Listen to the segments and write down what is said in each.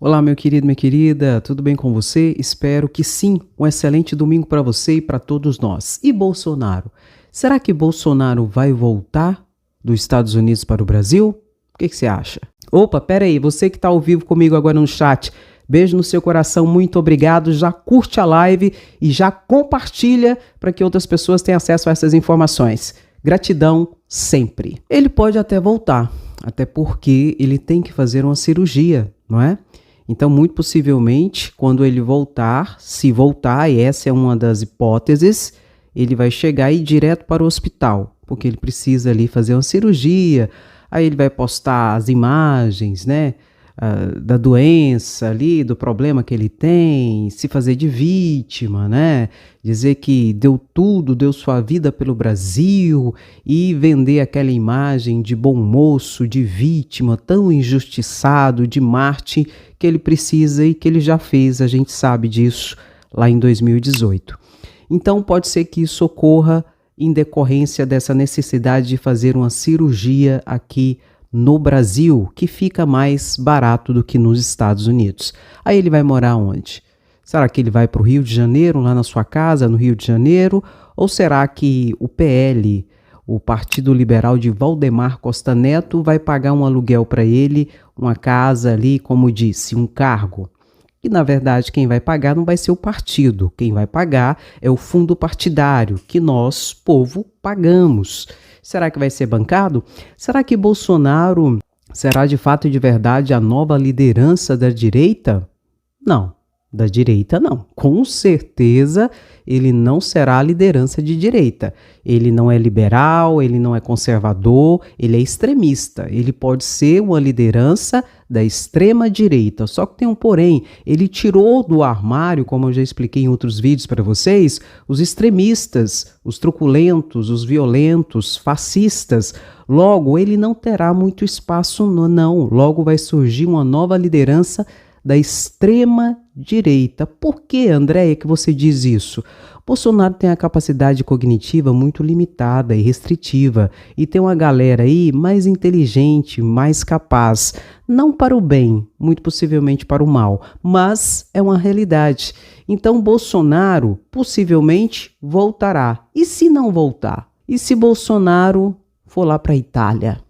Olá, meu querido, minha querida, tudo bem com você? Espero que sim. Um excelente domingo para você e para todos nós. E Bolsonaro? Será que Bolsonaro vai voltar dos Estados Unidos para o Brasil? O que você acha? Opa, pera aí, você que está ao vivo comigo agora no chat, beijo no seu coração, muito obrigado. Já curte a live e já compartilha para que outras pessoas tenham acesso a essas informações. Gratidão sempre. Ele pode até voltar, até porque ele tem que fazer uma cirurgia, não é? Então, muito possivelmente, quando ele voltar, se voltar, e essa é uma das hipóteses, ele vai chegar e ir direto para o hospital, porque ele precisa ali fazer uma cirurgia, aí ele vai postar as imagens, né, da doença ali, do problema que ele tem, se fazer de vítima, né, dizer que deu tudo, deu sua vida pelo Brasil e vender aquela imagem de bom moço, de vítima, tão injustiçado, de Marte, que ele precisa e que ele já fez, a gente sabe disso lá em 2018. Então pode ser que isso ocorra em decorrência dessa necessidade de fazer uma cirurgia aqui no Brasil, que fica mais barato do que nos Estados Unidos. Aí ele vai morar onde? Será que ele vai para o Rio de Janeiro, lá na sua casa, no Rio de Janeiro? Ou será que o PL, o Partido Liberal de Valdemar Costa Neto, vai pagar um aluguel para ele, uma casa ali, como disse, um cargo? E, na verdade, quem vai pagar não vai ser o partido. Quem vai pagar é o fundo partidário, que nós, povo, pagamos. Será que vai ser bancado? Será que Bolsonaro será de fato e de verdade a nova liderança da direita? Não, da direita não. Com certeza ele não será a liderança de direita. Ele não é liberal, ele não é conservador, ele é extremista. Ele pode ser uma liderança da extrema direita. Só que tem um porém, ele tirou do armário, como eu já expliquei em outros vídeos para vocês, os extremistas, os truculentos, os violentos, fascistas. Logo, ele não terá muito espaço, não. Logo vai surgir uma nova liderança da extrema direita. Por que, Andréia, que você diz isso? Bolsonaro tem a capacidade cognitiva muito limitada e restritiva e tem uma galera aí mais inteligente, mais capaz, não para o bem, muito possivelmente para o mal, mas é uma realidade. Então Bolsonaro possivelmente voltará. E se não voltar? E se Bolsonaro for lá para a Itália?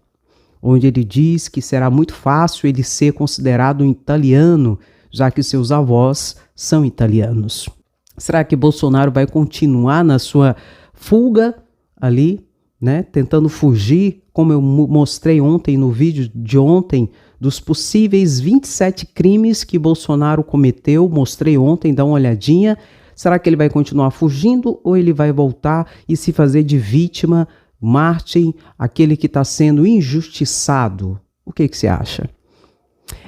Onde ele diz que será muito fácil ele ser considerado um italiano, já que seus avós são italianos. Será que Bolsonaro vai continuar na sua fuga ali, né, tentando fugir, como eu mostrei ontem no vídeo de ontem, dos possíveis 27 crimes que Bolsonaro cometeu, mostrei ontem, dá uma olhadinha. Será que ele vai continuar fugindo ou ele vai voltar e se fazer de vítima, Martin, aquele que está sendo injustiçado? O que você acha?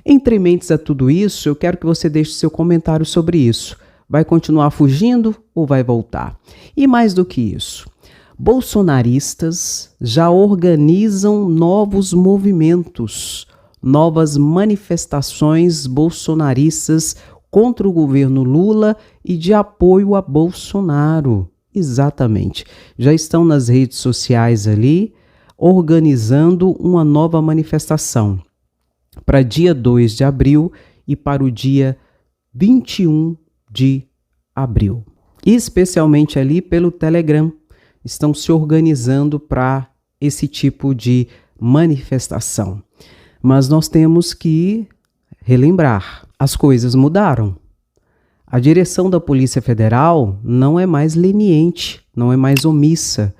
Entre mentes a tudo isso, eu quero que você deixe seu comentário sobre isso. Vai continuar fugindo ou vai voltar? E mais do que isso, bolsonaristas já organizam novos movimentos, novas manifestações bolsonaristas contra o governo Lula e de apoio a Bolsonaro. Exatamente. Já estão nas redes sociais ali, organizando uma nova manifestação para dia 2 de abril e para o dia 21 de abril. Especialmente ali pelo Telegram. Estão se organizando para esse tipo de manifestação. Mas nós temos que relembrar, as coisas mudaram. A direção da Polícia Federal não é mais leniente, não é mais omissa.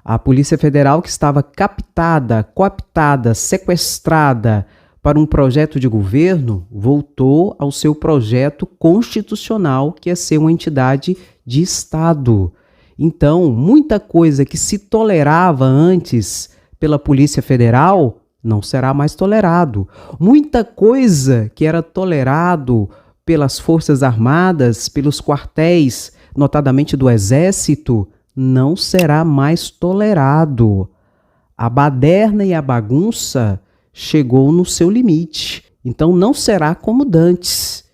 A Polícia Federal, que estava captada, cooptada, sequestrada para um projeto de governo, voltou ao seu projeto constitucional, que é ser uma entidade de Estado. Então, muita coisa que se tolerava antes pela Polícia Federal não será mais tolerado. Muita coisa que era tolerado pelas Forças Armadas, pelos quartéis, notadamente do Exército, não será mais tolerado. A baderna e a bagunça chegou no seu limite. Então não será como dantes.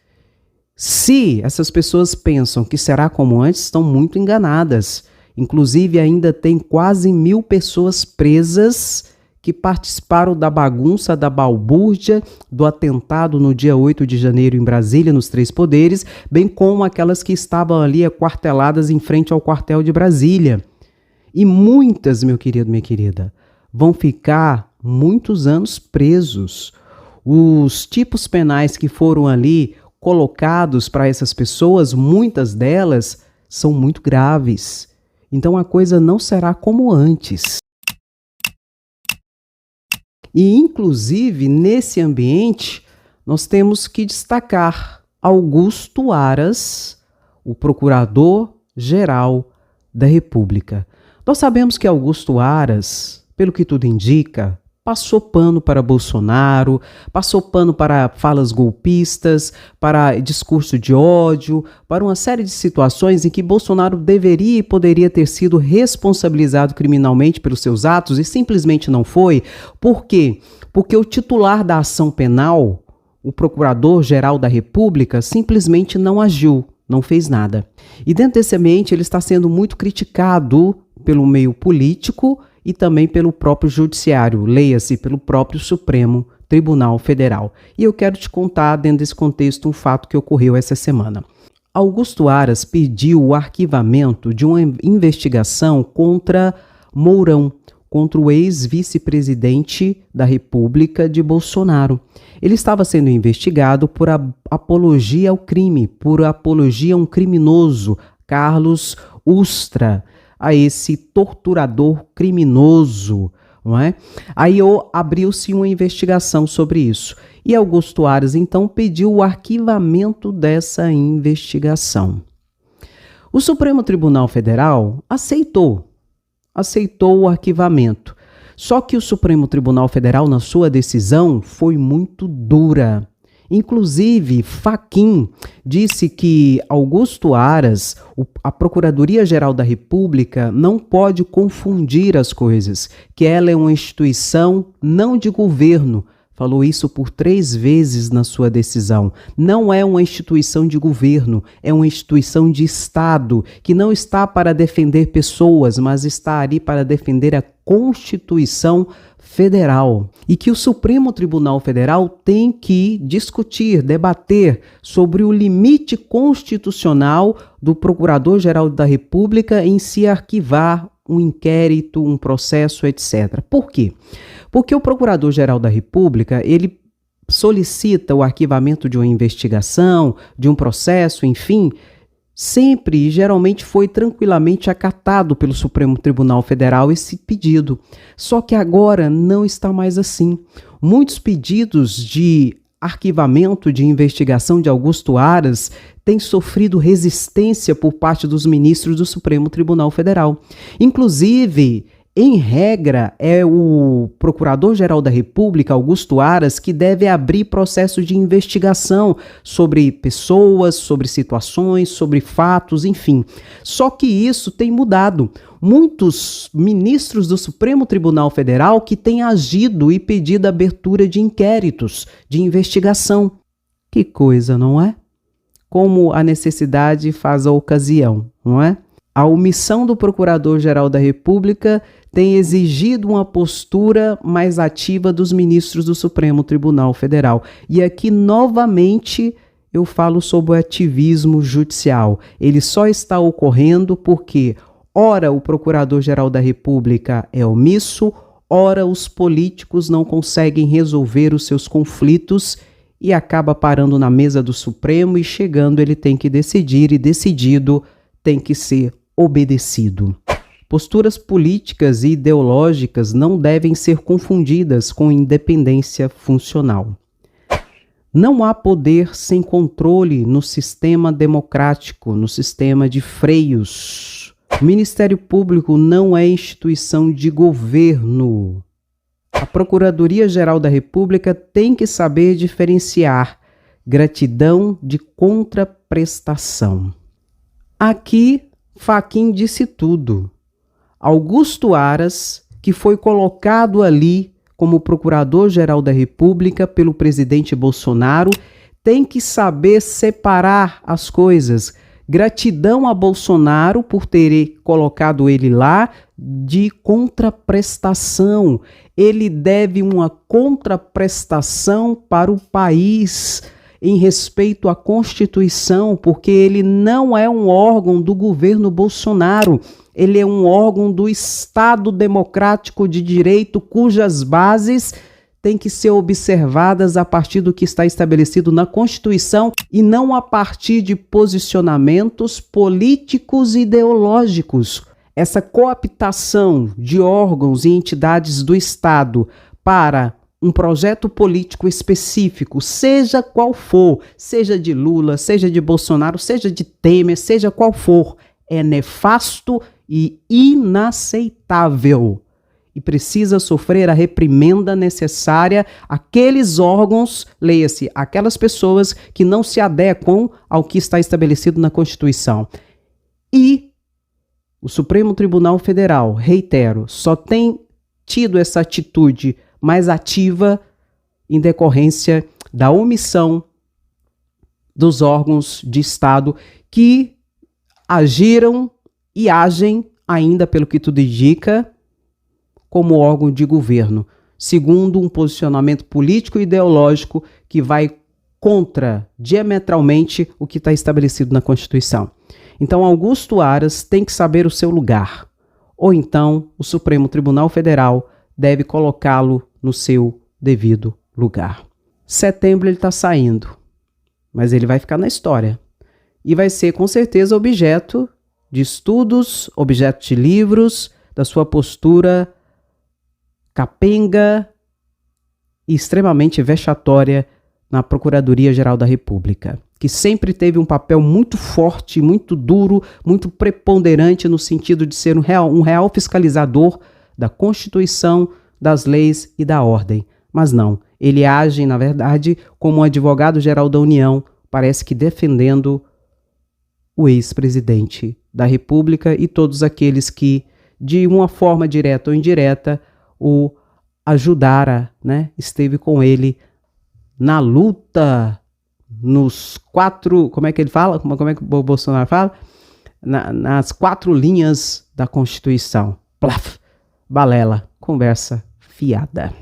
Se essas pessoas pensam que será como antes, estão muito enganadas. Inclusive ainda tem quase 1.000 pessoas presas que participaram da bagunça, da balbúrdia, do atentado no dia 8 de janeiro em Brasília, nos Três Poderes, bem como aquelas que estavam ali aquarteladas em frente ao quartel de Brasília. E muitas, meu querido, minha querida, vão ficar muitos anos presos. Os tipos penais que foram ali colocados para essas pessoas, muitas delas são muito graves. Então a coisa não será como antes. E, inclusive, nesse ambiente, nós temos que destacar Augusto Aras, o Procurador-Geral da República. Nós sabemos que Augusto Aras, pelo que tudo indica, passou pano para Bolsonaro, passou pano para falas golpistas, para discurso de ódio, para uma série de situações em que Bolsonaro deveria e poderia ter sido responsabilizado criminalmente pelos seus atos e simplesmente não foi. Por quê? Porque o titular da ação penal, o Procurador-Geral da República, simplesmente não agiu, não fez nada. E dentro desse ambiente ele está sendo muito criticado pelo meio político e também pelo próprio judiciário, leia-se pelo próprio Supremo Tribunal Federal. E eu quero te contar, dentro desse contexto, um fato que ocorreu essa semana. Augusto Aras pediu o arquivamento de uma investigação contra Mourão, contra o ex-vice-presidente da República de Bolsonaro. Ele estava sendo investigado por apologia ao crime, por apologia a um criminoso, Carlos Ustra, a esse torturador criminoso, não é? Aí abriu-se uma investigação sobre isso. E Augusto Aras, então, pediu o arquivamento dessa investigação. O Supremo Tribunal Federal aceitou o arquivamento. Só que o Supremo Tribunal Federal, na sua decisão, foi muito dura. Inclusive, Fachin disse que Augusto Aras, a Procuradoria-Geral da República, não pode confundir as coisas, que ela é uma instituição não de governo. Falou isso por 3 vezes na sua decisão. Não é uma instituição de governo, é uma instituição de Estado, que não está para defender pessoas, mas está ali para defender a Constituição Federal. E que o Supremo Tribunal Federal tem que discutir, debater sobre o limite constitucional do Procurador-Geral da República em se arquivar um inquérito, um processo, etc. Por quê? Porque o Procurador-Geral da República, ele solicita o arquivamento de uma investigação, de um processo, enfim, sempre e geralmente foi tranquilamente acatado pelo Supremo Tribunal Federal esse pedido. Só que agora não está mais assim. Muitos pedidos de arquivamento de investigação de Augusto Aras têm sofrido resistência por parte dos ministros do Supremo Tribunal Federal. Inclusive, em regra, é o Procurador-Geral da República, Augusto Aras, que deve abrir processo de investigação sobre pessoas, sobre situações, sobre fatos, enfim. Só que isso tem mudado. Muitos ministros do Supremo Tribunal Federal que têm agido e pedido a abertura de inquéritos, de investigação. Que coisa, não é? Como a necessidade faz a ocasião, não é? A omissão do Procurador-Geral da República tem exigido uma postura mais ativa dos ministros do Supremo Tribunal Federal. E aqui, novamente, eu falo sobre o ativismo judicial. Ele só está ocorrendo porque, ora, o Procurador-Geral da República é omisso, ora, os políticos não conseguem resolver os seus conflitos e acaba parando na mesa do Supremo e chegando ele tem que decidir e decidido tem que ser obedecido. Posturas políticas e ideológicas não devem ser confundidas com independência funcional. Não há poder sem controle no sistema democrático, no sistema de freios. O Ministério Público não é instituição de governo. A Procuradoria-Geral da República tem que saber diferenciar gratidão de contraprestação. Aqui, Fachin disse tudo. Augusto Aras, que foi colocado ali como Procurador-Geral da República pelo presidente Bolsonaro, tem que saber separar as coisas. Gratidão a Bolsonaro por ter colocado ele lá de contraprestação. Ele deve uma contraprestação para o país em respeito à Constituição, porque ele não é um órgão do governo Bolsonaro. Ele é um órgão do Estado Democrático de Direito, cujas bases têm que ser observadas a partir do que está estabelecido na Constituição e não a partir de posicionamentos políticos e ideológicos. Essa cooptação de órgãos e entidades do Estado para um projeto político específico, seja qual for, seja de Lula, seja de Bolsonaro, seja de Temer, seja qual for, é nefasto e inaceitável. E precisa sofrer a reprimenda necessária àqueles órgãos, leia-se, aquelas pessoas que não se adequam ao que está estabelecido na Constituição. E o Supremo Tribunal Federal, reitero, só tem tido essa atitude mais ativa em decorrência da omissão dos órgãos de Estado que agiram e agem, ainda pelo que tudo indica, como órgão de governo, segundo um posicionamento político e ideológico que vai contra, diametralmente, o que está estabelecido na Constituição. Então, Augusto Aras tem que saber o seu lugar, ou então o Supremo Tribunal Federal deve colocá-lo no seu devido lugar. Setembro ele está saindo, mas ele vai ficar na história e vai ser com certeza objeto de estudos, objeto de livros, da sua postura capenga e extremamente vexatória na Procuradoria-Geral da República, que sempre teve um papel muito forte, muito duro, muito preponderante no sentido de ser um real fiscalizador da Constituição, das leis e da ordem. Mas não, ele age, na verdade, como um advogado-geral da União, parece que defendendo o ex-presidente da República e todos aqueles que, de uma forma direta ou indireta, o ajudara, né? Esteve com ele na luta, nos 4, como é que ele fala? Como é que o Bolsonaro fala? Nas 4 linhas da Constituição. Plaf, balela, conversa fiada.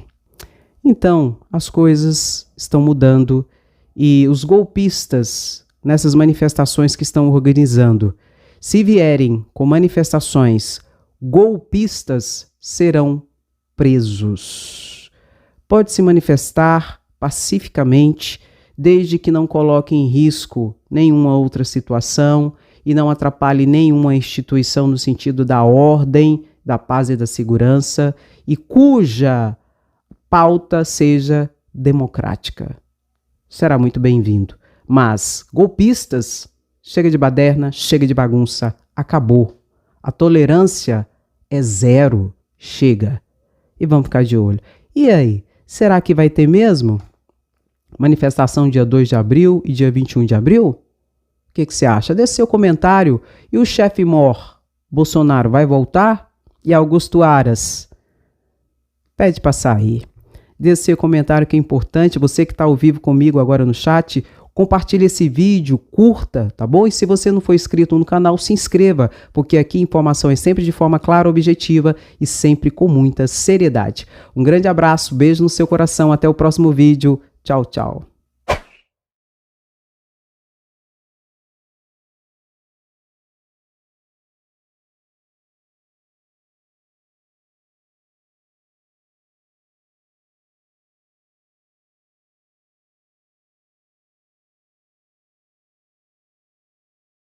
Então, as coisas estão mudando e os golpistas, nessas manifestações que estão organizando, se vierem com manifestações golpistas, serão presos. Pode se manifestar pacificamente, desde que não coloque em risco nenhuma outra situação e não atrapalhe nenhuma instituição no sentido da ordem, da paz e da segurança, e cuja pauta seja democrática. Será muito bem-vindo. Mas golpistas, chega de baderna, chega de bagunça, acabou. A tolerância é zero, chega. E vamos ficar de olho. E aí, será que vai ter mesmo manifestação dia 2 de abril e dia 21 de abril? O que você acha? Deixe seu comentário. E o chefe mor, Bolsonaro, vai voltar? E Augusto Aras? Pede para sair. Deixe seu comentário que é importante. Você que está ao vivo comigo agora no chat, compartilhe esse vídeo, curta, tá bom? E se você não for inscrito no canal, se inscreva, porque aqui a informação é sempre de forma clara, objetiva e sempre com muita seriedade. Um grande abraço, beijo no seu coração, até o próximo vídeo. Tchau, tchau.